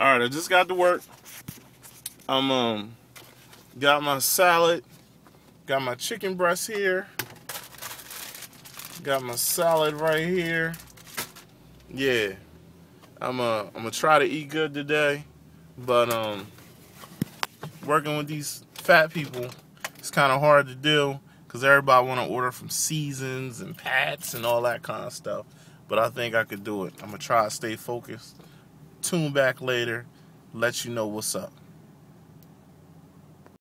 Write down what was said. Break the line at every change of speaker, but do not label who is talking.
Alright, I just got to work. I'm got my salad, got my chicken breast here, got my salad right here. Yeah. I'm gonna try to eat good today, but working with these fat people, it's kind of hard to do because everybody want to order from Seasons and Pats and all that kind of stuff. But I think I could do it. I'm gonna try to stay focused. Tune back later, let you know what's up.